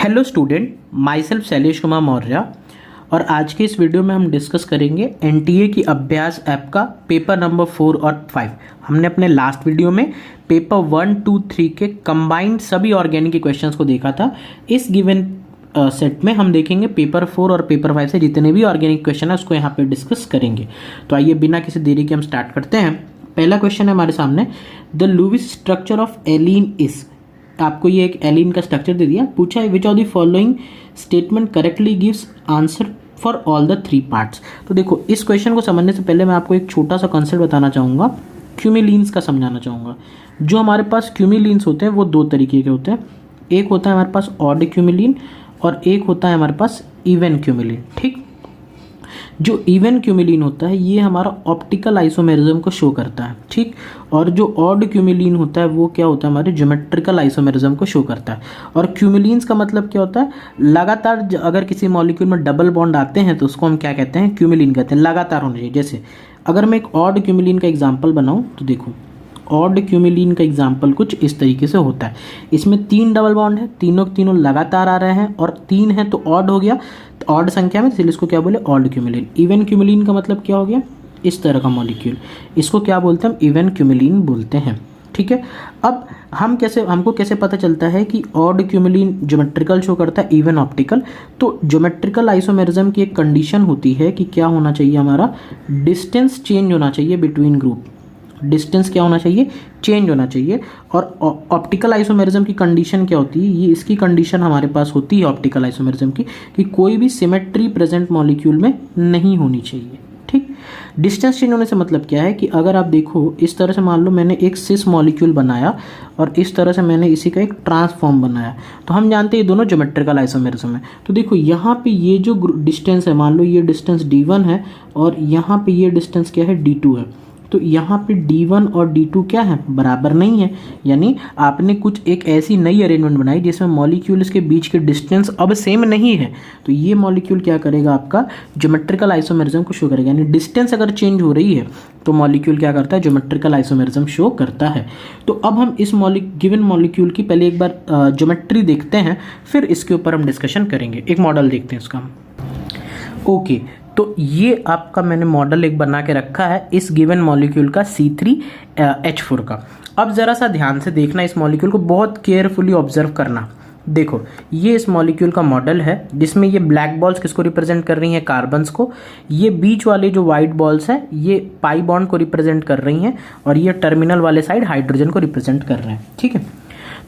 Hello student, my self Shailesh Kumar Maurya और आज के इस वीडियो में हम डिस्कस करेंगे एनटीए की अभ्यास ऐप का पेपर नंबर 4 और 5। हमने अपने लास्ट वीडियो में पेपर 1, 2, 3 के कंबाइंड सभी ऑर्गेनिक के क्वेश्चंस को देखा था। इस गिवन सेट में हम देखेंगे पेपर 4 और पेपर 5 से जितने भी ऑर्गेनिक क्वेश्चन है उसको यहाँ पे डिस्कस करेंगे। तो आइए बिना किसी देरी के हम स्टार्ट करते हैं। पहला क्वेश्चन है हमारे सामने, the Lewis structure of allene is. आपको ये एक एलीन का स्ट्रक्चर दे दिया, पूछा है which of the following statement correctly gives answer for all the 3 parts. तो देखो, इस क्वेश्चन को समझने से पहले मैं आपको एक छोटा सा कॉन्सेप्ट बताना चाहूँगा, क्यूमिलीन्स का समझाना चाहूँगा। जो हमारे पास क्यूमिलीन्स होते हैं वो 2 तरीके के होते हैं। एक होता है हमारे पास ऑड क्यूमिलीन और एक होता है हमारे पास इवन क्यूमिलीन। ठीक, जो इवन क्यूमिलीन होता है ये हमारा ऑप्टिकल आइसोमेरिज्म को शो करता है। ठीक, और जो ऑड क्यूमिलीन होता है वो क्या होता है, हमारे ज्योमेट्रिकल आइसोमेरिज्म को शो करता है। और क्यूमिलीन्स का मतलब क्या होता है, लगातार अगर किसी मॉलिक्यूल में डबल बॉन्ड आते हैं तो उसको हम क्या कहते हैं, क्यूमिलीन कहते हैं, लगातार होने चाहिए। जैसे अगर मैं एक ऑड क्यूमिलीन का एग्जाम्पल बनाऊँ तो देखो, ऑड क्यूमिलीन का एग्जाम्पल कुछ इस तरीके से होता है। इसमें 3 डबल बॉन्ड है, तीनों के तीनों लगातार आ रहे हैं और 3 है तो ऑड हो गया, तो ऑड संख्या में, इसलिए इसको क्या बोले, ऑड क्यूमिलीन। इवन क्यूमिलीन का मतलब क्या हो गया, इस तरह का मॉलिक्यूल, इसको क्या बोलते हैं, हम इवन क्यूमिलीन बोलते हैं। ठीक है, अब हमको कैसे पता चलता है कि ऑड क्यूमिलीन ज्योमेट्रिकल शो करता है, इवन ऑप्टिकल। तो ज्योमेट्रिकल आइसोमेरिज्म की एक कंडीशन होती है कि क्या होना चाहिए, हमारा डिस्टेंस चेंज होना चाहिए बिटवीन ग्रुप। डिस्टेंस क्या होना चाहिए, चेंज होना चाहिए। और ऑप्टिकल आइसोमेरिज्म की कंडीशन क्या होती है, ये इसकी कंडीशन हमारे पास होती है ऑप्टिकल आइसोमेरिज्म की, कि कोई भी सिमेट्री प्रेजेंट मॉलिक्यूल में नहीं होनी चाहिए। ठीक, डिस्टेंस चेंज होने से मतलब क्या है कि अगर आप देखो, इस तरह से मान लो मैंने एक सिस मॉलिक्यूल बनाया और इस तरह से मैंने इसी का एक ट्रांसफॉर्म बनाया, तो हम जानते हैं ये दोनों ज्योमेट्रिकल आइसोमेरिज्म है। तो देखो यहाँ पे ये जो डिस्टेंस है, मान लो ये डिस्टेंस d1 है और यहाँ पे ये डिस्टेंस क्या है, d2 है। तो यहाँ पे d1 और d2 क्या है, बराबर नहीं है। यानी आपने कुछ एक ऐसी नई अरेंजमेंट बनाई जिसमें मॉलिक्यूल्स के बीच के डिस्टेंस अब सेम नहीं है, तो ये मॉलिक्यूल क्या करेगा, आपका ज्योमेट्रिकल आइसोमेरिज्म को शो करेगा। यानी डिस्टेंस अगर चेंज हो रही है तो मॉलिक्यूल क्या करता है, ज्योमेट्रिकल आइसोमेरिज्म शो करता है। तो अब हम इस गिवन मॉलिक्यूल की पहले एक बार ज्योमेट्री देखते हैं, फिर इसके ऊपर हम डिस्कशन करेंगे। एक मॉडल देखते हैं इसका। ओके, तो ये आपका मैंने मॉडल एक बना के रखा है इस गिवन मॉलिक्यूल का C3H4 का। अब ज़रा सा ध्यान से देखना, इस मॉलिक्यूल को बहुत केयरफुली ऑब्जर्व करना। देखो, ये इस मॉलिक्यूल का मॉडल है जिसमें ये ब्लैक बॉल्स किसको रिप्रेजेंट कर रही हैं, कार्बन्स को। ये बीच वाले जो वाइट बॉल्स हैं ये पाई बॉन्ड को रिप्रेजेंट कर रही हैं और ये टर्मिनल वाले साइड हाइड्रोजन को रिप्रेजेंट कर रहे हैं। ठीक है,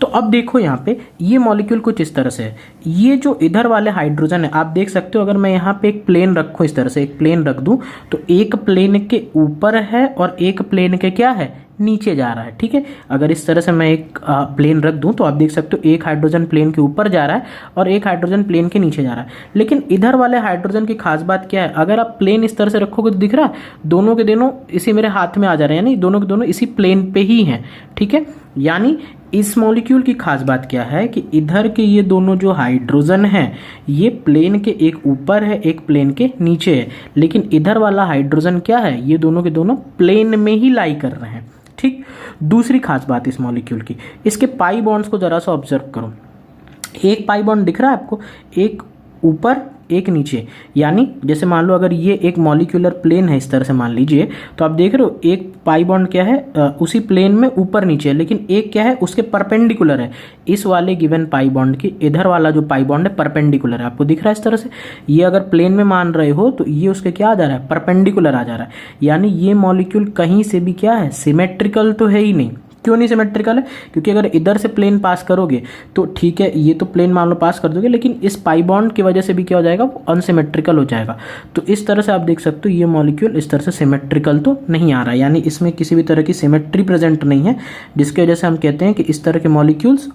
तो अब देखो यहाँ पे ये मॉलिक्यूल कुछ इस तरह से है। ये जो इधर वाले हाइड्रोजन है, आप देख सकते हो, अगर मैं यहाँ पे एक प्लेन रखूँ, इस तरह से एक प्लेन रख दूँ, तो एक प्लेन के ऊपर है और एक प्लेन के क्या है, नीचे जा रहा है। ठीक है, अगर इस तरह से मैं एक प्लेन रख दूं तो आप देख सकते हो एक हाइड्रोजन प्लेन के ऊपर जा रहा है और एक हाइड्रोजन प्लेन के नीचे जा रहा है। लेकिन इधर वाले हाइड्रोजन की खास बात क्या है, अगर आप प्लेन इस तरह से रखोगे तो दिख रहा है दोनों के दोनों इसी मेरे हाथ में आ जा रहे हैं, यानी दोनों के दोनों इसी प्लेन पे ही हैं। ठीक है, यानी इस मॉलिक्यूल की खास बात क्या है कि इधर के ये दोनों जो हाइड्रोजन हैं ये प्लेन के एक ऊपर है, एक प्लेन के नीचे है, लेकिन इधर वाला हाइड्रोजन क्या है, ये दोनों के दोनों प्लेन में ही लाई कर रहे हैं। ठीक, दूसरी खास बात इस मॉलिक्यूल की, इसके पाई बॉन्ड्स को जरा सा ऑब्जर्व करो। एक पाई बॉन्ड दिख रहा है आपको, एक ऊपर एक नीचे। यानी जैसे मान लो अगर ये एक मॉलिक्यूलर प्लेन है, इस तरह से मान लीजिए, तो आप देख रहे हो एक पाई बॉन्ड क्या है, उसी प्लेन में ऊपर नीचे है, लेकिन एक क्या है, उसके परपेंडिकुलर है। इस वाले गिवन पाई बॉन्ड की इधर वाला जो पाई बॉन्ड है परपेंडिकुलर है, आपको दिख रहा है इस तरह से। ये अगर प्लेन में मान रहे हो तो ये उसके क्या आ जा रहा है, परपेंडिकुलर आ जा रहा है। यानी ये मॉलिक्यूल कहीं से भी क्या है, सिमेट्रिकल तो है ही नहीं। क्यों नहीं सिमेट्रिकल है, क्योंकि अगर इधर से प्लेन पास करोगे तो ठीक है, ये तो प्लेन मान लो पास कर दोगे, लेकिन इस पाई बॉन्ड की वजह से भी क्या हो जाएगा, वो अनसिमेट्रिकल हो जाएगा। तो इस तरह से आप देख सकते हो ये मॉलिक्यूल इस तरह से सिमेट्रिकल तो नहीं आ रहा है, यानी इसमें किसी भी तरह की सिमेट्री प्रेजेंट नहीं है, जिसकी वजह से हम कहते हैं कि इस तरह के मॉलिक्यूल्स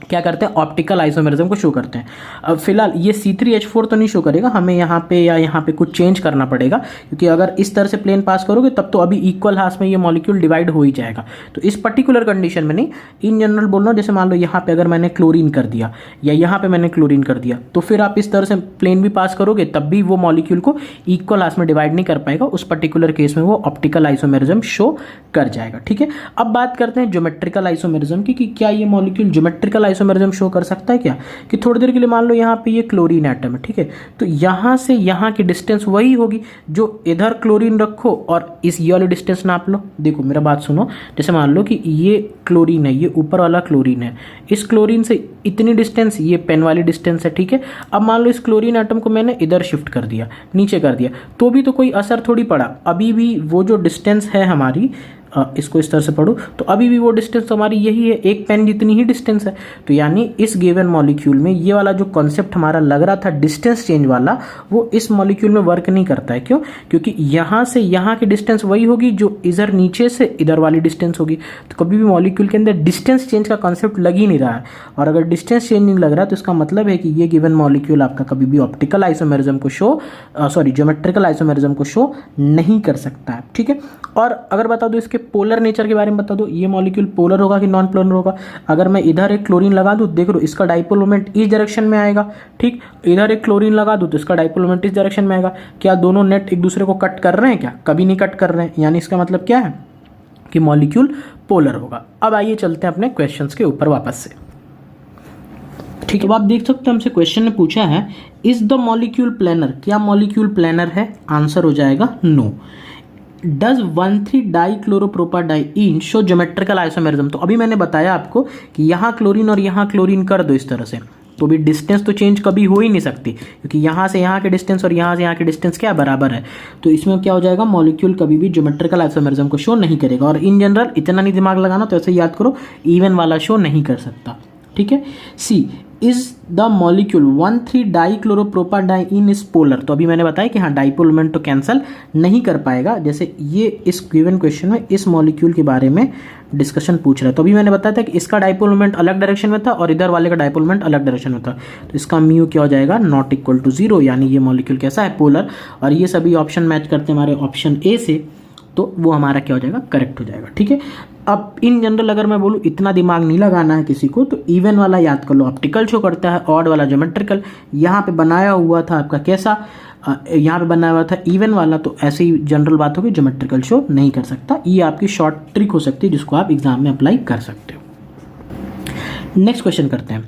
क्या करते हैं, ऑप्टिकल आइसोमेरिज्म को शो करते हैं। अब फिलहाल ये C3H4 तो नहीं शो करेगा, हमें यहाँ पे या यहाँ पे कुछ चेंज करना पड़ेगा, क्योंकि अगर इस तरह से प्लेन पास करोगे तब तो अभी इक्वल हाफ में ये मॉलिक्यूल डिवाइड हो ही जाएगा। तो इस पर्टिकुलर कंडीशन में नहीं, इन जनरल बोल रहा हूँ। जैसे मान लो यहाँ पे अगर मैंने क्लोरीन कर दिया या यहाँ पे मैंने क्लोरीन कर दिया, तो फिर आप इस तरह से प्लेन भी पास करोगे तब भी वो मॉलिक्यूल को इक्वल हाफ में डिवाइड नहीं कर पाएगा। उस पर्टिकुलर केस में वो ऑप्टिकल आइसोमेरिज्म शो कर जाएगा। ठीक है, अब बात करते हैं ज्योमेट्रिकल आइसोमेरिज्म की, कि क्या ये मॉलिक्यूल ज्योमेट्रिकल आइसोमेरिज्म शो कर सकता है क्या, कि थोड़ी देर के लिए मान लो यहाँ पे ये क्लोरीन एटम है, ठीक है, तो यहाँ से यहाँ की डिस्टेंस वही होगी जो इधर क्लोरीन रखो और इस ये वाली डिस्टेंस नाप लो। देखो मेरा बात सुनो, जैसे मान लो कि ये क्लोरीन है, ये ऊपर वाला क्लोरीन है, इस क्लोरीन से इतनी डिस्टेंस ये पेन वाली डिस्टेंस है, ठीक है। अब मान लो इस क्लोरीन एटम को मैंने इधर शिफ्ट कर दिया, नीचे कर दिया, तो भी तो कोई असर थोड़ी पड़ा, अभी भी वो जो डिस्टेंस है हमारी, इसको इस तरह से पढ़ो तो अभी भी वो डिस्टेंस हमारी यही है, एक पेन जितनी ही डिस्टेंस है। तो यानी इस गिवन मॉलिक्यूल में ये वाला जो कॉन्सेप्ट हमारा लग रहा था डिस्टेंस चेंज वाला, वो इस मॉलिक्यूल में वर्क नहीं करता है। क्यों? क्योंकि यहाँ से यहाँ की डिस्टेंस वही होगी जो इधर नीचे से इधर वाली डिस्टेंस होगी। तो कभी भी मॉलिक्यूल के अंदर डिस्टेंस चेंज का कॉन्सेप्ट लग ही नहीं रहा है, और अगर डिस्टेंस चेंज नहीं लग रहा तो इसका मतलब है कि ये गिवन मॉलिक्यूल आपका कभी भी ऑप्टिकल आइसोमेरिज्म को शो ज्योमेट्रिकल आइसोमेरिज्म को शो नहीं कर सकता है, ठीक है। और अगर बता दो इसके पोलर नेचर के बारे में बता दो, ये मॉलिक्यूल पोलर होगा कि नॉन पोलर होगा। अगर मैं इधर एक क्लोरीन लगा दूं, देख लो इसका डाइपोल मोमेंट इस डायरेक्शन में आएगा, ठीक। इधर एक क्लोरीन लगा दूं तो इसका डाइपोल मोमेंट इस डायरेक्शन में आएगा। क्या दोनों नेट एक दूसरे को कट कर रहे हैं? क्या कभी नहीं कट कर रहे हैं। यानी इसका मतलब क्या है कि मॉलिक्यूल पोलर होगा। अब आइए चलते हैं अपने क्वेश्चंस के ऊपर वापस से, ठीक है। अब आप देख सकते हैं हमसे क्वेश्चन ने पूछा है इज द मॉलिक्यूल प्लेनर, क्या मॉलिक्यूल प्लेनर है? आंसर हो जाएगा no. Does one three dichloropropadiene show geometrical isomerism? तो अभी मैंने बताया आपको कि यहाँ क्लोरीन और यहाँ क्लोरीन कर दो इस तरह से, तो भी डिस्टेंस तो चेंज कभी हो ही नहीं सकती, क्योंकि यहाँ से यहाँ के डिस्टेंस और यहाँ से यहाँ के डिस्टेंस क्या बराबर है। तो इसमें क्या हो जाएगा, मॉलिक्यूल कभी भी ज्योमेट्रिकल आइसोमेरिज्म को शो नहीं करेगा। और इन जनरल इतना नहीं दिमाग लगाना, तो ऐसे याद करो इवन वाला शो नहीं कर सकता, ठीक है। C is the molecule one three dichloropropadiene is polar? तो अभी मैंने बताया कि हाँ डाइपोल मोमेंट तो कैंसिल नहीं कर पाएगा। जैसे ये इस गिवन क्वेश्चन में इस मॉलिक्यूल के बारे में डिस्कशन पूछ रहा है, तो अभी मैंने बताया था कि इसका डाइपोल मोमेंट अलग डायरेक्शन में था और इधर वाले का डाइपोल मोमेंट अलग डायरेक्शन में था। तो इसका म्यू क्या हो जाएगा, नॉट इक्वल टू 0, यानी ये मॉलिक्यूल कैसा है, पोलर। और ये सभी ऑप्शन मैच करते हैं हमारे ऑप्शन ए से, तो वो हमारा क्या हो जाएगा, करेक्ट हो जाएगा, ठीक है। अब इन जनरल अगर मैं बोलूँ इतना दिमाग नहीं लगाना है किसी को, तो इवन वाला याद कर लो ऑप्टिकल शो करता है, ऑड वाला ज्योमेट्रिकल। यहाँ पे बनाया हुआ था आपका कैसा, यहाँ पे बनाया हुआ था इवन वाला, तो ऐसे ही जनरल बात होगी ज्योमेट्रिकल शो नहीं कर सकता। ये आपकी शॉर्ट ट्रिक हो सकती है जिसको आप एग्जाम में अप्लाई कर सकते हो। नेक्स्ट क्वेश्चन करते हैं।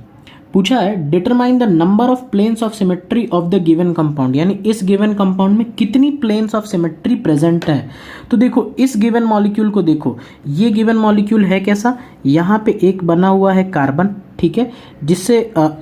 पूछा है determine the number of planes of symmetry of the given compound, यानी इस गिवन कंपाउंड में कितनी प्लेन्स ऑफ सिमेट्री प्रेजेंट है। तो देखो इस गिवन मॉलिक्यूल को देखो, ये गिवन मॉलिक्यूल है कैसा, यहाँ पे एक बना हुआ है कार्बन, ठीक है, जिससे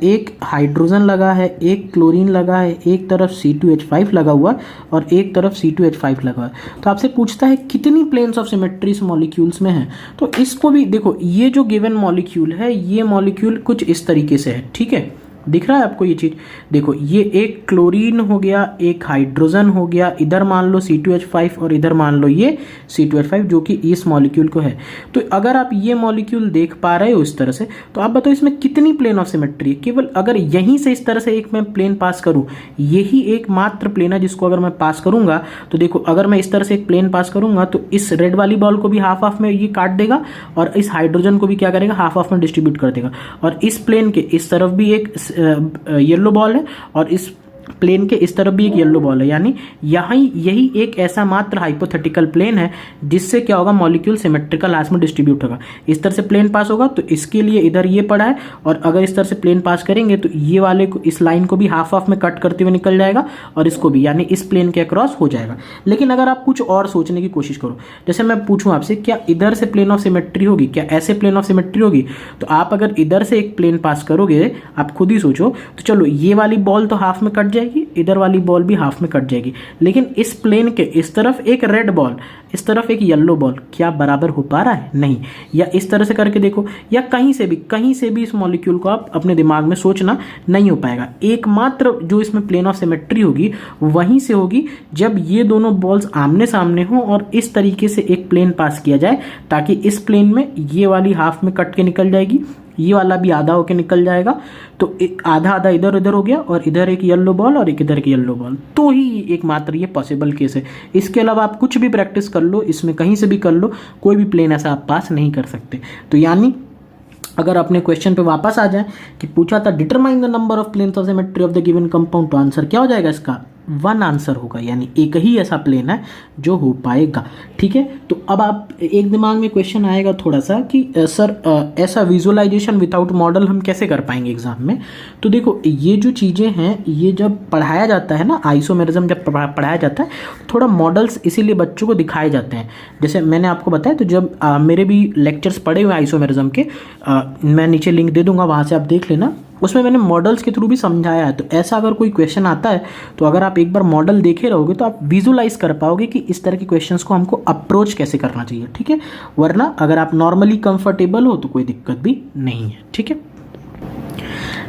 एक हाइड्रोजन लगा है, एक क्लोरीन लगा है, एक तरफ C2H5 लगा हुआ और एक तरफ C2H5 लगा हुआ है। तो आपसे पूछता है कितनी प्लेन्स ऑफ सिमेट्री इस मॉलिक्यूल्स में है। तो इसको भी देखो, ये जो गिवन मॉलिक्यूल है, ये मॉलिक्यूल कुछ इस तरीके से है, ठीक है, दिख रहा है आपको ये चीज़। देखो ये एक क्लोरीन हो गया, एक हाइड्रोजन हो गया, इधर मान लो C2H5 और इधर मान लो ये C2H5 जो कि इस मॉलिक्यूल को है। तो अगर आप ये मॉलिक्यूल देख पा रहे हो इस तरह से, तो आप बताओ इसमें कितनी प्लेन ऑफ सिमेट्री है। केवल अगर यहीं से इस तरह से एक मैं प्लेन पास करूँ, यही एक मात्र प्लेन है जिसको अगर मैं पास करूँगा, तो देखो अगर मैं इस तरह से एक प्लेन पास करूँगा तो इस रेड वाली बॉल को भी हाफ हाफ में ये काट देगा और इस हाइड्रोजन को भी क्या करेगा, हाफ हाफ में डिस्ट्रीब्यूट कर देगा। और इस प्लेन के इस तरफ भी एक येलो बॉल है और इस प्लेन के इस तरफ भी एक येलो बॉल है, यानी यही एक ऐसा मात्र हाइपोथेटिकल प्लेन है जिससे क्या होगा, मॉलिक्यूल सिमेट्रिकल आस में डिस्ट्रीब्यूट होगा। इस तरह से प्लेन पास होगा तो इसके लिए इधर ये पड़ा है, और अगर इस तरह से प्लेन पास करेंगे तो ये वाले को, इस लाइन को भी हाफ हाफ में कट करते हुए निकल जाएगा और इसको भी, यानी इस प्लेन के अक्रॉस हो जाएगा। लेकिन अगर आप कुछ और सोचने की कोशिश करो, जैसे मैं पूछूं आपसे क्या इधर से प्लेन ऑफ सिमेट्री होगी, क्या ऐसे प्लेन ऑफ सिमेट्री होगी, तो आप अगर इधर से एक प्लेन पास करोगे, आप खुद ही सोचो, तो चलो ये वाली बॉल तो हाफ में कट जाएगी, इधर वाली बॉल भी हाफ में कट जाएगी, लेकिन इस प्लेन के इस तरफ एक रेड बॉल, इस तरफ एक येलो बॉल, क्या बराबर हो पा रहा है? नहीं। या इस तरह से करके देखो, या कहीं से भी इस मॉलिक्यूल को आप अपने दिमाग में सोचना, नहीं हो पाएगा। एकमात्र जो इसमें प्लेन ऑफ सिमेट्री होगी वहीं से होगी जब ये दोनों बॉल्स आमने सामने हो और इस तरीके से एक प्लेन पास किया जाए, ताकि इस प्लेन में ये वाली हाफ में कट के निकल जाएगी, ये वाला भी आधा होके निकल जाएगा, तो आधा आधा इधर उधर हो गया, और इधर एक येलो बॉल और एक इधर की येलो बॉल, तो ही एकमात्र ये पॉसिबल केस है। इसके अलावा आप कुछ भी प्रैक्टिस कर लो, इसमें कहीं से भी कर लो, कोई भी प्लेन ऐसा आप पास नहीं कर सकते। तो यानी अगर अपने क्वेश्चन पे वापस आ जाए कि पूछा था determine the number of planes of symmetry of the given compound, तो आंसर क्या हो जाएगा इसका, वन आंसर होगा, यानी एक ही ऐसा प्लेन है जो हो पाएगा। ठीक है, तो अब आप एक दिमाग में क्वेश्चन आएगा थोड़ा सा कि सर ऐसा विजुअलाइजेशन विदाउट मॉडल हम कैसे कर पाएंगे एग्जाम में। तो देखो ये जो चीज़ें हैं ये जब पढ़ाया जाता है ना, आइसोमेरिज्म जब पढ़ाया जाता है थोड़ा मॉडल्स इसीलिए बच्चों को दिखाए जाते हैं। जैसे मैंने आपको बताया, तो जब मेरे भी लेक्चर्स पढ़े हुए आइसोमेरिज्म के, मैं नीचे लिंक दे दूंगा, वहाँ से आप देख लेना, उसमें मैंने मॉडल्स के थ्रू भी समझाया है। तो ऐसा अगर कोई क्वेश्चन आता है तो अगर आप एक बार मॉडल देखे रहोगे तो आप विजुलाइज कर पाओगे कि इस तरह के क्वेश्चंस को हमको अप्रोच कैसे करना चाहिए। ठीक है, वरना अगर आप नॉर्मली कंफर्टेबल हो तो कोई दिक्कत भी नहीं है। ठीक है,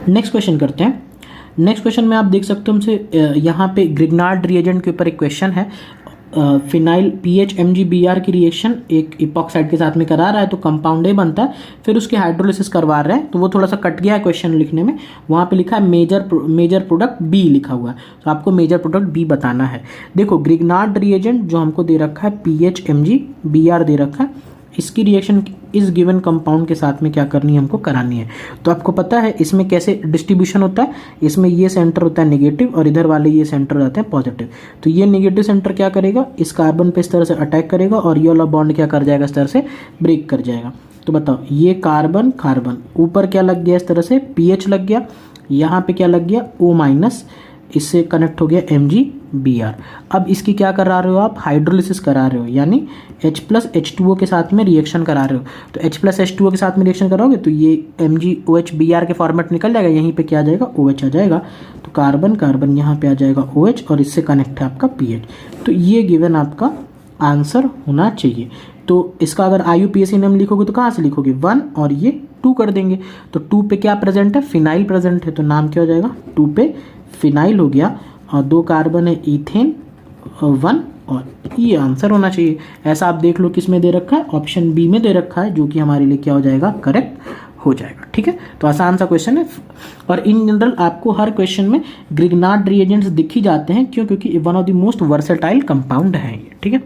नेक्स्ट क्वेश्चन करते हैं। नेक्स्ट क्वेश्चन में आप देख सकते हो हमसे यहाँ पे ग्रिग्नार्ड रिएजेंट के ऊपर एक क्वेश्चन है। फिनाइल PHMgBr की रिएक्शन एक इपॉक्साइड के साथ में करा रहा है तो कंपाउंड ए बनता है, फिर उसकी हाइड्रोलिसिस करवा रहे हैं, तो वो थोड़ा सा कट गया है क्वेश्चन लिखने में। वहाँ पे लिखा है मेजर प्रोडक्ट बी लिखा हुआ है, तो आपको मेजर प्रोडक्ट बी बताना है। देखो ग्रिग्नार्ड रिएजेंट जो हमको दे रखा है PHMgBr दे रखा है, इसकी रिएक्शन इस गिवन कंपाउंड के साथ में क्या करनी है, हमको करानी है। तो आपको पता है इसमें कैसे डिस्ट्रीब्यूशन होता है, इसमें ये सेंटर होता है नेगेटिव और इधर वाले ये सेंटर रहते हैं पॉजिटिव। तो ये नेगेटिव सेंटर क्या करेगा, इस कार्बन पे इस तरह से अटैक करेगा और ये वाला बॉन्ड क्या कर जाएगा, इस तरह से ब्रेक कर जाएगा। तो बताओ ये कार्बन कार्बन ऊपर क्या लग गया, इस तरह से PH लग गया, यहाँ पे क्या लग गया O-, इससे कनेक्ट हो गया MgBr। अब इसकी क्या करा रहे हो आप, हाइड्रोलिसिस करा रहे हो, यानी H+H2O के साथ में रिएक्शन करा रहे हो। तो H+H2O के साथ में रिएक्शन कराओगे तो ये MgOH-Br के फॉर्मेट निकल जाएगा, यहीं पे क्या आ जाएगा, OH आ जाएगा। तो कार्बन कार्बन यहाँ पे आ जाएगा OH और इससे कनेक्ट है आपका PH। तो ये गिवन आपका आंसर होना चाहिए। तो इसका अगर IUPAC नेम लिखोगे तो कहाँ से लिखोगे, 1 और ये 2 कर देंगे। तो 2 पे क्या प्रेजेंट है, फिनाइल प्रेजेंट है, तो नाम क्या हो जाएगा, 2 पे फिनाइल हो गया, और 2 कार्बन है इथेन 1, और ये आंसर होना चाहिए। ऐसा आप देख लो किसमें दे रखा है, ऑप्शन बी में दे रखा है, जो कि हमारे लिए क्या हो जाएगा, करेक्ट हो जाएगा। ठीक है, तो आसान सा क्वेश्चन है, और इन जनरल आपको हर क्वेश्चन में ग्रिग्नार्ड रिएजेंट्स दिख ही जाते हैं, क्यों, क्योंकि one of the most versatile compound है ये। ठीक है,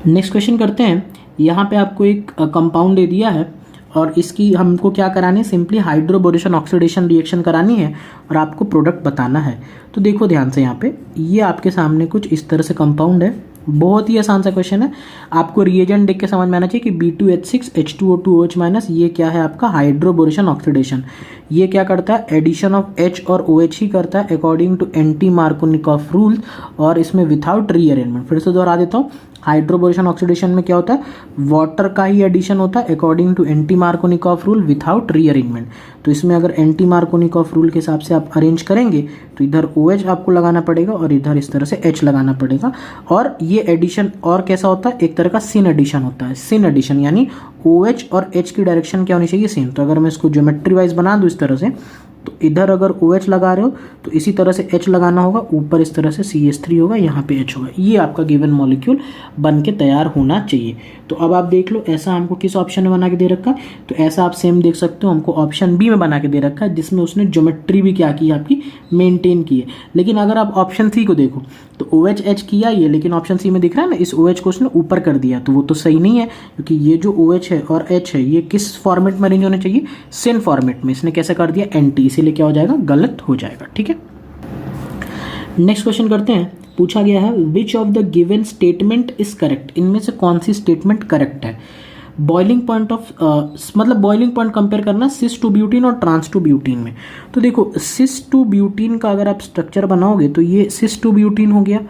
नेक्स्ट क्वेश्चन करते हैं। यहाँ पे आपको एक कंपाउंड दे दिया है और इसकी हमको क्या करानी है, सिंपली हाइड्रोबोरेशन ऑक्सीडेशन रिएक्शन करानी है और आपको प्रोडक्ट बताना है। तो देखो ध्यान से, यहाँ पे ये आपके सामने कुछ इस तरह से कंपाउंड है, बहुत ही आसान सा क्वेश्चन है। आपको रिएजेंट देख के समझ में आना चाहिए कि B2H6 H2O2OH- ये क्या है आपका हाइड्रोबोरेशन ऑक्सीडेशन। ये क्या करता है, एडिशन ऑफ H और OH ही करता है according to anti Markovnikov rule, और इसमें विथआउट रीअरेंजमेंट। फिर से दोहरा देता हूँ, हाइड्रोबोरेशन ऑक्सीडेशन में क्या होता है, वाटर का ही एडिशन होता है according to anti Markovnikov rule without rearrangement. तो इसमें अगर एंटी मार्कोनिकॉफ रूल के हिसाब से आप अरेंज करेंगे तो इधर OH आपको लगाना पड़ेगा और इधर इस तरह से H लगाना पड़ेगा। और ये एडिशन और कैसा होता है, एक तरह का सिन एडिशन होता है। सिन एडिशन यानी OH और H की डायरेक्शन क्या होनी चाहिए, सेम। तो अगर मैं इसको ज्योमेट्री वाइज बना दूँ इस तरह से, तो इधर अगर OH लगा रहे हो तो इसी तरह से H लगाना होगा, ऊपर इस तरह से CH3 होगा, यहाँ पे H होगा। ये आपका गिवन मॉलिक्यूल बन के तैयार होना चाहिए। तो अब आप देख लो ऐसा हमको किस ऑप्शन में बना के दे रखा है, तो ऐसा आप सेम देख सकते हो, हमको ऑप्शन बी में बना के दे रखा है, जिसमें उसने ज्योमेट्री भी क्या की आपकी मेंटेन की है। लेकिन अगर आप ऑप्शन सी को देखो तो OH किया ये, लेकिन ऑप्शन सी में दिख रहा है ना, इस OH को उसने ऊपर कर दिया, तो वो तो सही नहीं है, क्योंकि ये जो OH है और H है ये किस फॉर्मेट में अरेंज होने चाहिए, सिन फॉर्मेट में। इसने कैसे कर दिया, एंटी, इसीलिए क्या हो जाएगा, गलत हो जाएगा। ठीक है, नेक्स्ट क्वेश्चन करते हैं। पूछा गया है which of the given statement is correct, इनमें से कौन सी स्टेटमेंट करेक्ट है। बॉइलिंग पॉइंट ऑफ मतलब बॉइलिंग पॉइंट कंपेयर करना सिस टू ब्यूटीन और ट्रांस टू ब्यूटीन में। तो देखो सिस टू ब्यूटीन का अगर आप स्ट्रक्चर बनाओगे तो ये सिस टू ब्यूटीन हो गया,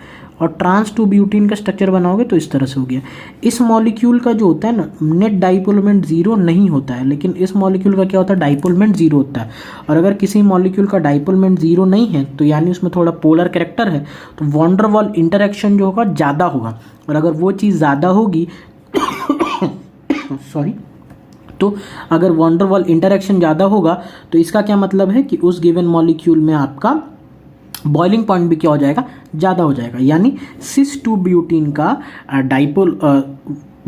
और ट्रांस टू ब्यूटीन का स्ट्रक्चर बनाओगे तो इस तरह से हो गया। इस मॉलिक्यूल का जो होता है ना, नेट डाइपोल मोमेंट 0 नहीं होता है, लेकिन इस मॉलिक्यूल का क्या होता है, डाइपोल मोमेंट 0 होता है। और अगर किसी मॉलिक्यूल का डाइपोल मोमेंट 0 नहीं है तो यानी उसमें थोड़ा पोलर कैरेक्टर है, तो वॉन डर वाल इंटरेक्शन जो होगा ज़्यादा होगा। और अगर वो चीज़ ज़्यादा होगी सॉरी, तो अगर वॉन डर वाल इंटरेक्शन ज़्यादा होगा तो इसका क्या मतलब है कि उस गिवन मॉलिक्यूल में आपका बॉइलिंग पॉइंट भी क्या हो जाएगा, ज़्यादा हो जाएगा। यानी सिस टू ब्यूटीन का डाइपोल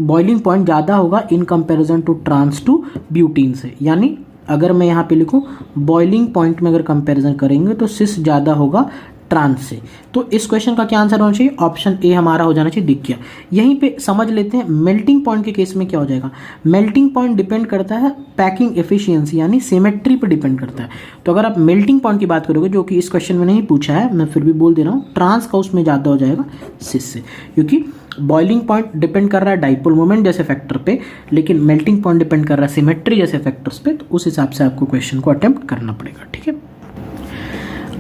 बॉइलिंग पॉइंट ज़्यादा होगा in comparison to trans two butene से। यानी अगर मैं यहाँ पे लिखूँ बॉइलिंग पॉइंट में अगर कंपैरिजन करेंगे तो सिस ज़्यादा होगा ट्रांस से। तो इस क्वेश्चन का क्या आंसर होना चाहिए, ऑप्शन ए हमारा हो जाना चाहिए, दिख गया। यहीं पे समझ लेते हैं मेल्टिंग पॉइंट के केस में क्या हो जाएगा। मेल्टिंग पॉइंट डिपेंड करता है पैकिंग एफिशिएंसी यानी सिमेट्री पर डिपेंड करता है। तो अगर आप मेल्टिंग पॉइंट की बात करोगे, जो कि इस क्वेश्चन में नहीं पूछा है, मैं फिर भी बोल दे रहा हूँ, ट्रांस का उसमें ज़्यादा हो जाएगा सिस से, क्योंकि बॉइलिंग पॉइंट डिपेंड कर रहा है डाइपोल मोमेंट जैसे फैक्टर पे, लेकिन मेल्टिंग पॉइंट डिपेंड कर रहा है सिमेट्री जैसे फैक्टर्स पे। तो उस हिसाब से आपको क्वेश्चन को अटेम्प्ट करना पड़ेगा, ठीक है।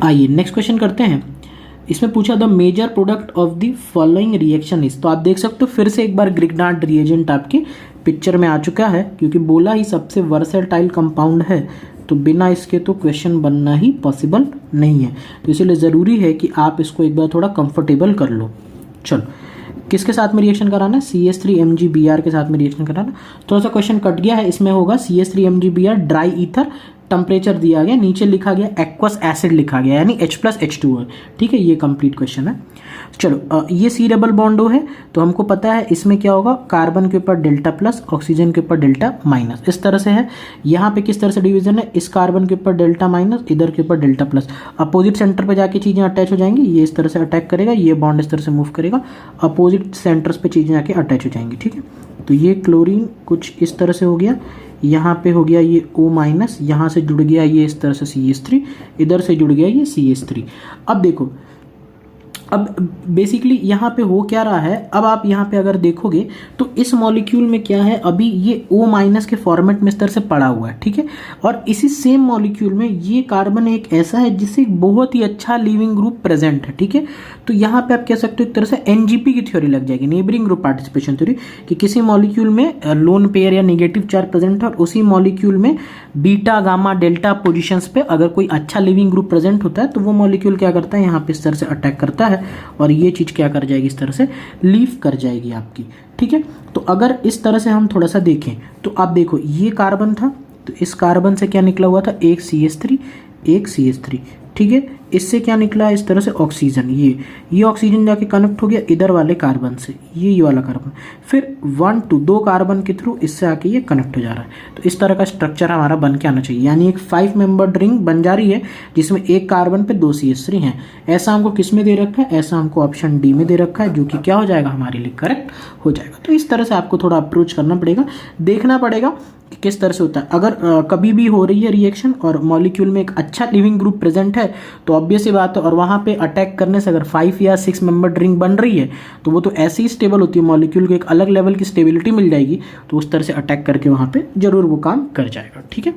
आइए नेक्स्ट क्वेश्चन करते हैं। इसमें पूछा the major product of the following reaction is. तो आप देख सकते हो फिर से एक बार ग्रिग्नार्ड रिएजेंट आपके पिक्चर में आ चुका है, क्योंकि बोला ही सबसे वर्सेटाइल कंपाउंड है, तो बिना इसके तो क्वेश्चन बनना ही पॉसिबल नहीं है। तो इसीलिए ज़रूरी है कि आप इसको एक बार थोड़ा कंफर्टेबल कर लो। चलो, किसके साथ में रिएक्शन कराना है, CH3MgBr के साथ में रिएक्शन कराना। थोड़ा सा क्वेश्चन कट गया है, इसमें होगा CH3MgBr ड्राई ईथर, टेम्परेचर दिया गया, नीचे लिखा गया एक्वस एसिड लिखा गया, यानी H+H2O है, ठीक है। ये कंप्लीट क्वेश्चन है। चलो, ये C डबल बॉन्ड है, तो हमको पता है इसमें क्या होगा, कार्बन के ऊपर डेल्टा प्लस, ऑक्सीजन के ऊपर डेल्टा माइनस, इस तरह से है। यहाँ पे किस तरह से डिवीजन है, इस कार्बन के ऊपर डेल्टा माइनस, इधर के ऊपर डेल्टा प्लस, अपोजिट सेंटर पे जाके चीज़ें अटैच हो जाएंगी। ये इस तरह से अटैक करेगा, ये बॉन्ड इस तरह से मूव करेगा, अपोजिट सेंटर्स पे चीज़ें आके अटैच हो जाएंगी, ठीक है। तो ये क्लोरीन कुछ इस तरह से हो गया, यहाँ पे हो गया ये O माइनस, यहाँ से जुड़ गया ये इस तरह से CH3, इधर से जुड़ गया ये CH3। अब देखो, अब बेसिकली यहाँ पे हो क्या रहा है, अब आप यहाँ पे अगर देखोगे तो इस मॉलिक्यूल में क्या है, अभी ये O माइनस के फॉर्मेट में इस तरह से पड़ा हुआ है, ठीक है। और इसी सेम मॉलिक्यूल में ये कार्बन एक ऐसा है जिससे एक बहुत ही अच्छा लीविंग ग्रुप प्रेजेंट है, ठीक है। तो यहाँ पे आप कह सकते हो एक तरह से NGP की थ्योरी लग जाएगी, नेबरिंग ग्रुप पार्टिसिपेशन थ्योरी, कि किसी मॉलिक्यूल में लोन पेयर या नेगेटिव चार्ज प्रेजेंट है और उसी मॉलिक्यूल में बीटा गामा डेल्टा पोजिशंस पे अगर कोई अच्छा लिविंग ग्रुप प्रेजेंट होता है तो वो मॉलिक्यूल क्या करता है, यहाँ पे इस तरह से अटैक करता है और ये चीज़ क्या कर जाएगी, इस तरह से लीव कर जाएगी आपकी, ठीक है। तो अगर इस तरह से हम थोड़ा सा देखें तो आप देखो ये कार्बन था, तो इस कार्बन से क्या निकला हुआ था, एक CH3 एक CH3, ठीक है। इससे क्या निकला, इस तरह से ऑक्सीजन, ये ऑक्सीजन जाके कनेक्ट हो गया इधर वाले कार्बन से, ये वाला कार्बन, फिर 1 2 2 कार्बन के थ्रू इससे आके ये कनेक्ट हो जा रहा है। तो इस तरह का स्ट्रक्चर हमारा बन के आना चाहिए, यानी एक 5 मेंबर्ड रिंग बन जा रही है जिसमें एक कार्बन पे 2 CH3 हैं। ऐसा हमको किस में दे रखा है, ऐसा हमको ऑप्शन डी में दे रखा है, जो कि क्या हो जाएगा, हमारे लिए करेक्ट हो जाएगा। तो इस तरह से आपको थोड़ा अप्रोच करना पड़ेगा, देखना पड़ेगा कि किस तरह से होता है। अगर कभी भी हो रही है रिएक्शन और मॉलिक्यूल में एक अच्छा लिविंग ग्रुप प्रेजेंट है तो ऑब्वियस सी बात है, और वहाँ पे अटैक करने से अगर 5 या 6 मेंबर रिंग बन रही है तो वो तो ऐसे ही स्टेबल होती है, मॉलिक्यूल को एक अलग लेवल की स्टेबिलिटी मिल जाएगी, तो उस तरह से अटैक करके वहाँ पे जरूर वो काम कर जाएगा, ठीक है।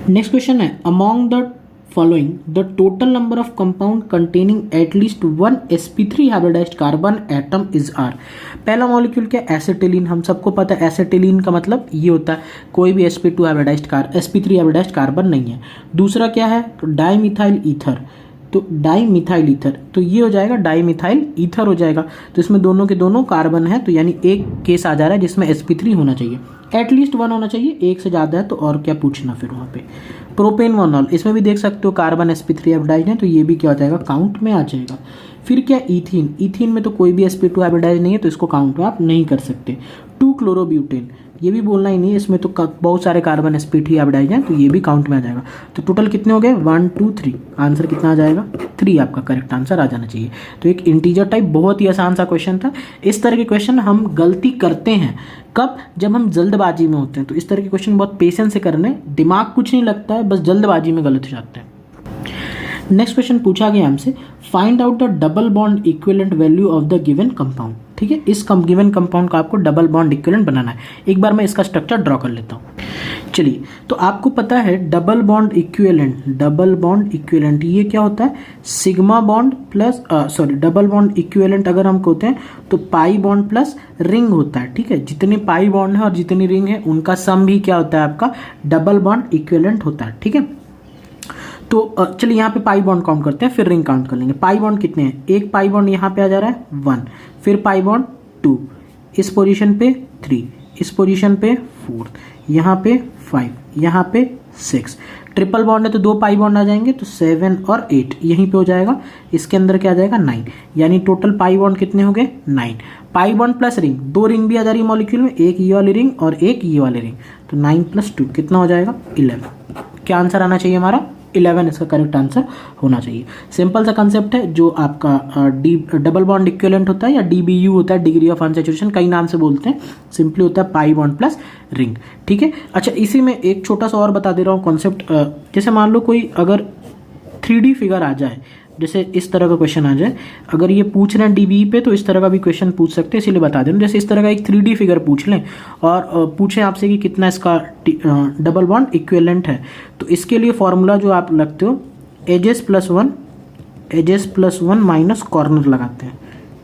नेक्स्ट क्वेश्चन है, among the following the total number of compound containing at least one sp3 hybridized carbon atom is R। पहला मॉलिक्यूल क्या, एसिटिलीन। हम सबको पता है एसिटिलीन का मतलब ये होता है कोई भी sp3 हाइब्रिडाइज्ड कार्बन नहीं है। दूसरा क्या है, डाईमिथाइल ईथर, तो डाईमिथाइल ईथर, तो ये हो जाएगा डाईमिथाइल ईथर हो जाएगा। तो इसमें दोनों के दोनों कार्बन है, तो यानी एक केस आ जा रहा है जिसमें sp3 होना चाहिए, एटलीस्ट 1 होना चाहिए, एक से ज़्यादा है तो और क्या पूछना फिर वहाँ पे। प्रोपेनोनॉल, इसमें भी देख सकते हो कार्बन sp3 हाइब्रिडाइज्ड है, तो ये भी क्या हो जाएगा, काउंट में आ जाएगा। फिर क्या, ईथीन, ईथीन में तो कोई भी sp2 हाइब्रिडाइज्ड नहीं है, तो इसको काउंट में आप नहीं कर सकते। 2 क्लोरोब्यूटेन, ये भी बोलना ही नहीं है, इसमें तो बहुत सारे कार्बन sp3 हाइब्रिडाइज्ड हैं, तो ये भी काउंट में आ जाएगा। तो टोटल कितने हो गए, 1 2 3, आंसर कितना आ जाएगा, 3 आपका करेक्ट आंसर आ जाना चाहिए। तो एक इंटीजर टाइप बहुत ही आसान सा क्वेश्चन था। इस तरह के क्वेश्चन हम गलती करते हैं कब, जब हम जल्दबाजी में होते हैं। तो इस तरह के क्वेश्चन बहुत पेशेंस से करने, दिमाग कुछ नहीं लगता है, बस जल्दबाजी में गलत हो जाते हैं। नेक्स्ट क्वेश्चन पूछा गया हमसे, find out the double bond equivalent value of the given compound, ठीक है। इस गिवन कंपाउंड का आपको डबल बॉन्ड इक्विवेलेंट बनाना है। एक बार मैं इसका स्ट्रक्चर ड्रॉ कर लेता हूँ। चलिए, तो आपको पता है डबल बॉन्ड इक्विवेलेंट ये क्या होता है, sigma bond plus double bond equivalent अगर हम कहते हैं तो पाई बॉन्ड प्लस रिंग होता है, ठीक है। जितने पाई बॉन्ड है और जितनी रिंग है उनका सम भी क्या होता है, आपका डबल बॉन्ड इक्विवेलेंट होता है, ठीक है। तो चलिए यहाँ पे पाई बॉन्ड काउंट करते हैं, फिर रिंग काउंट कर लेंगे। पाई बॉन्ड कितने हैं, एक पाई बॉन्ड यहाँ पे आ जा रहा है 1, फिर पाई बॉन्ड 2, इस पोजीशन पे 3, इस पोजीशन पे 4, यहाँ पे 5, यहाँ पे 6, ट्रिपल बॉन्ड है तो 2 पाई बॉन्ड आ जाएंगे, तो 7 और 8 यहीं पे हो जाएगा। इसके अंदर क्या आ जाएगा, 9, यानी टोटल पाई बॉन्ड कितने हो गए, 9। Pi bond plus ring, 2 ring भी आ जा रही है मॉलिक्यूल में, एक ये वाली रिंग और एक ये वाली रिंग, तो 9 + 2 कितना हो जाएगा, 11। क्या आंसर आना चाहिए हमारा, 11 इसका करेक्ट आंसर होना चाहिए। सिंपल सा कंसेप्ट है, जो आपका डबल बॉन्ड इक्विवेलेंट होता है या DBU होता है, डिग्री ऑफ अनसैचुरेशन, कई नाम से बोलते हैं, सिंपली होता है पाई बॉन्ड प्लस रिंग। ठीक है, अच्छा इसी में एक छोटा सा और बता दे रहा हूँ कॉन्सेप्ट। जैसे मान लो कोई अगर 3D फिगर आ जाए, जैसे इस तरह का क्वेश्चन आ जाए, अगर ये पूछ रहे हैं DBE पे तो इस तरह का भी क्वेश्चन पूछ सकते हैं, इसीलिए बता दे रहा हूँ। जैसे इस तरह का एक 3D फिगर पूछ लें और पूछें आपसे कि कितना इसका डबल बॉन्ड इक्विवेलेंट है, तो इसके लिए फॉर्मूला जो आप लगते हो edges plus one minus corner लगाते हैं।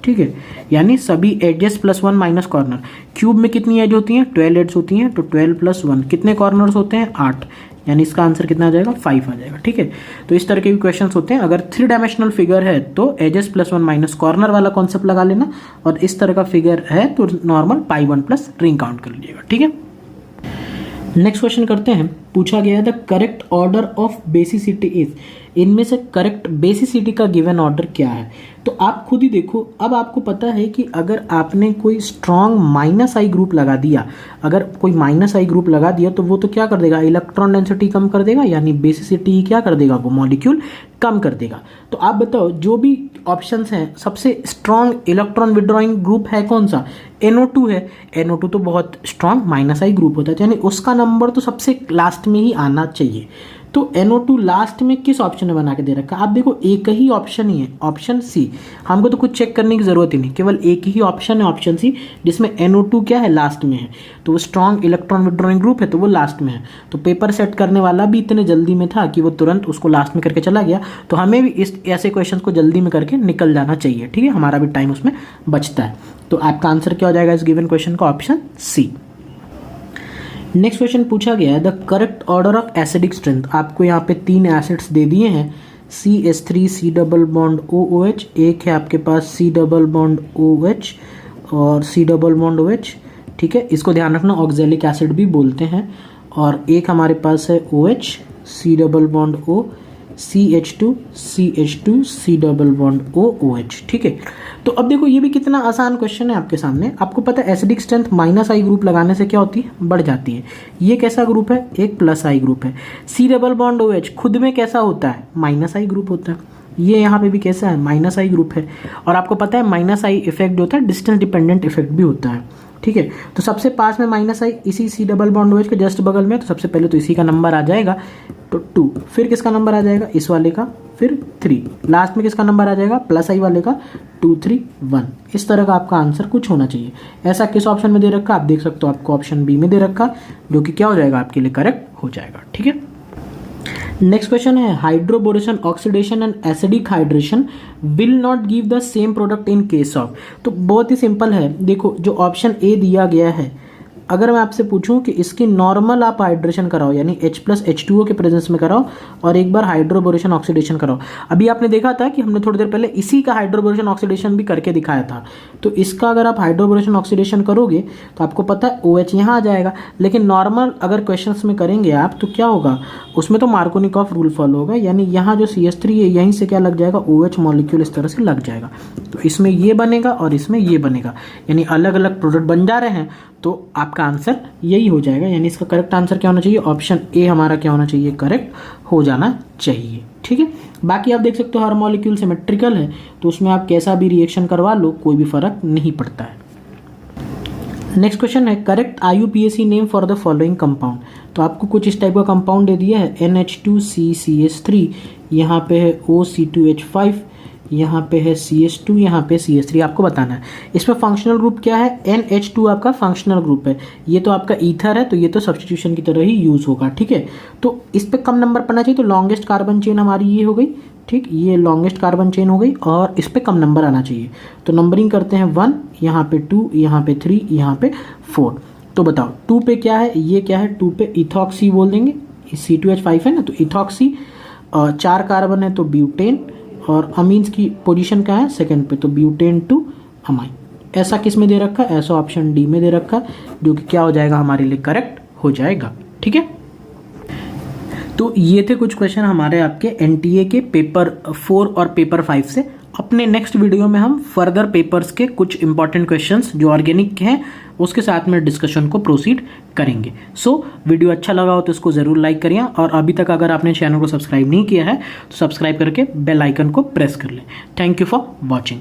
ठीक है, यानी सभी edges plus 1 minus corner. Cube में कितनी एज होती हैं? 12 एड्स होती हैं, तो 12 प्लस 1 कितने कॉर्नर्स होते हैं? 8, यानी इसका आंसर कितना आ जाएगा? 5 आ जाएगा। ठीक है, तो इस तरह के भी क्वेश्चंस होते हैं। अगर 3 डायमेंशनल फिगर है तो एजेस प्लस 1 माइनस कॉर्नर वाला कॉन्सेप्ट लगा लेना, और इस तरह का फिगर है तो नॉर्मल पाई 1 प्लस रिंग काउंट कर लीजिएगा। ठीक है, नेक्स्ट क्वेश्चन करते हैं। पूछा गया है the correct order of basicity is, इनमें से करेक्ट बेसिसिटी का गिवन ऑर्डर क्या है? तो आप खुद ही देखो। अब आपको पता है कि अगर आपने कोई स्ट्रॉन्ग माइनस आई ग्रुप लगा दिया, अगर कोई माइनस आई ग्रुप लगा दिया तो वो तो क्या कर देगा? इलेक्ट्रॉन डेंसिटी कम कर देगा, यानी बेसिसिटी क्या कर देगा? वो मॉलिक्यूल कम कर देगा। तो आप बताओ, जो भी ऑप्शंस हैं, सबसे स्ट्रॉन्ग इलेक्ट्रॉन विड्रॉइंग ग्रुप है कौन सा? NO2 है। NO2 तो बहुत स्ट्रॉन्ग माइनस आई ग्रुप होता है, यानी उसका नंबर तो सबसे लास्ट में ही आना चाहिए। तो NO2 लास्ट में किस ऑप्शन में बना के दे रखा है? आप देखो, एक ही ऑप्शन ही है, ऑप्शन सी। हमको तो कुछ चेक करने की जरूरत ही नहीं, केवल एक ही ऑप्शन है, ऑप्शन सी, जिसमें NO2 क्या है? लास्ट में है। तो वो स्ट्रॉन्ग इलेक्ट्रॉन विड्रॉइंग ग्रुप है, तो वो लास्ट में है। तो पेपर सेट करने वाला भी इतने जल्दी में था कि वो तुरंत उसको लास्ट में करके चला गया। तो हमें भी इस ऐसे क्वेश्चन को जल्दी में करके निकल जाना चाहिए। ठीक है, हमारा भी टाइम उसमें बचता है। तो आपका आंसर क्या हो जाएगा इस गिवन क्वेश्चन का? Option C. नेक्स्ट क्वेश्चन पूछा गया है the correct order of acidic strength. आपको यहाँ पे 3 एसिड्स दे दिए हैं, CH3 C double bond OOH, एक है आपके पास C डबल बॉन्ड OH और C डबल बॉन्ड OH। ठीक है, इसको ध्यान रखना, ऑक्जेलिक एसिड भी बोलते हैं। और एक हमारे पास है OH C double bond O, CH2 C double bond OOH। ठीक है, तो अब देखो, ये भी कितना आसान क्वेश्चन है आपके सामने। आपको पता है एसिडिक स्ट्रेंथ माइनस आई ग्रुप लगाने से क्या होती है? बढ़ जाती है। ये कैसा ग्रुप है? एक प्लस आई ग्रुप है। C डबल बॉन्ड OH खुद में कैसा होता है? माइनस आई ग्रुप होता है। ये यहाँ पे भी कैसा है? माइनस आई ग्रुप है। और आपको पता है माइनस आई इफेक्ट जो होता है डिस्टेंस डिपेंडेंट इफेक्ट भी होता है। ठीक है, तो सबसे पास में माइनस आई इसी C डबल बॉन्ड OH के जस्ट बगल में, तो सबसे पहले तो इसी का नंबर आ जाएगा, तो 2। फिर किसका नंबर आ जाएगा? इस वाले का, फिर 3। लास्ट में किसका नंबर आ जाएगा? प्लस आई वाले का, 2 3 1। इस तरह का आपका आंसर कुछ होना चाहिए। ऐसा किस ऑप्शन में दे रखा? आप देख सकते हो, आपको ऑप्शन बी में दे रखा, जो कि क्या हो जाएगा? आपके लिए करेक्ट हो जाएगा। ठीक है, नेक्स्ट क्वेश्चन है hydroboration oxidation and acidic hydration will not give the same product in case of. तो बहुत ही सिंपल है। देखो, जो ऑप्शन ए दिया गया है, अगर मैं आपसे पूछूं कि इसकी नॉर्मल आप हाइड्रेशन कराओ, यानी H+H2O के प्रेजेंस में कराओ, और एक बार हाइड्रोबोरेशन ऑक्सीडेशन कराओ। अभी आपने देखा था कि हमने थोड़ी देर पहले इसी का हाइड्रोबोरेशन ऑक्सीडेशन भी करके दिखाया था। तो इसका अगर आप हाइड्रोबोरेशन ऑक्सीडेशन करोगे तो आपको पता है OH यहाँ आ जाएगा। लेकिन नॉर्मल अगर क्वेश्चंस में करेंगे आप, तो क्या होगा? उसमें तो मार्कोनिकॉफ रूल फॉलो होगा, यानी यहाँ जो CH3 है यहीं से क्या लग जाएगा? OH मॉलिक्यूल इस तरह से लग जाएगा। तो इसमें ये बनेगा और इसमें ये बनेगा, यानी अलग अलग प्रोडक्ट बन जा रहे हैं। तो आपका आंसर यही हो जाएगा, यानी इसका करेक्ट आंसर क्या होना चाहिए? ऑप्शन ए हमारा क्या होना चाहिए? करेक्ट हो जाना चाहिए। ठीक है, बाकी आप देख सकते हो हर मॉलिक्यूल सिमेट्रिकल है, तो उसमें आप कैसा भी रिएक्शन करवा लो, कोई भी फर्क नहीं पड़ता है। नेक्स्ट क्वेश्चन है correct IUPAC name for the following compound. तो आपको कुछ इस टाइप का कंपाउंड दे दिया है, NH2CCH3, यहाँ पे है OC2H5, यहाँ पे है CH2, यहाँ पे CH3। आपको बताना है इसमें फंक्शनल ग्रुप क्या है? NH2 आपका फंक्शनल ग्रुप है। ये तो आपका ईथर है, तो ये तो सब्स्टिट्यूशन की तरह ही यूज होगा। ठीक है, तो इस पे कम नंबर पड़ना चाहिए, तो लॉन्गेस्ट कार्बन चेन हमारी ये हो गई। ठीक, ये लॉन्गेस्ट कार्बन चेन हो गई, और इस पे कम नंबर आना चाहिए। तो नंबरिंग करते हैं 1, यहाँ पे 2, यहाँ पे 3, यहाँ पे 4। तो बताओ 2 पे क्या है? ये क्या है? 2 पे इथॉक्सी बोल देंगे, C2H5 है ना, तो इथॉक्सी। 4 कार्बन है तो ब्यूटेन, और अमीन्स की पोजीशन क्या है? सेकंड पे, तो ब्यूटेन टू अमाइन। ऐसा किस में दे रखा है? ऐसा ऑप्शन डी में दे रखा है, जो कि क्या हो जाएगा? हमारे लिए करेक्ट हो जाएगा। ठीक है, तो ये थे कुछ क्वेश्चन हमारे आपके NTA के पेपर 4 और पेपर 5 से अपने नेक्स्ट वीडियो में हम फर्दर पेपर्स के कुछ इंपॉर्टेंट क्वेश्चंस जो ऑर्गेनिक के हैं उसके साथ में डिस्कशन को प्रोसीड करेंगे। सो वीडियो अच्छा लगा हो तो इसको ज़रूर लाइक करिए, और अभी तक अगर आपने चैनल को सब्सक्राइब नहीं किया है तो सब्सक्राइब करके बेल आइकन को प्रेस कर लें। Thank you for watching.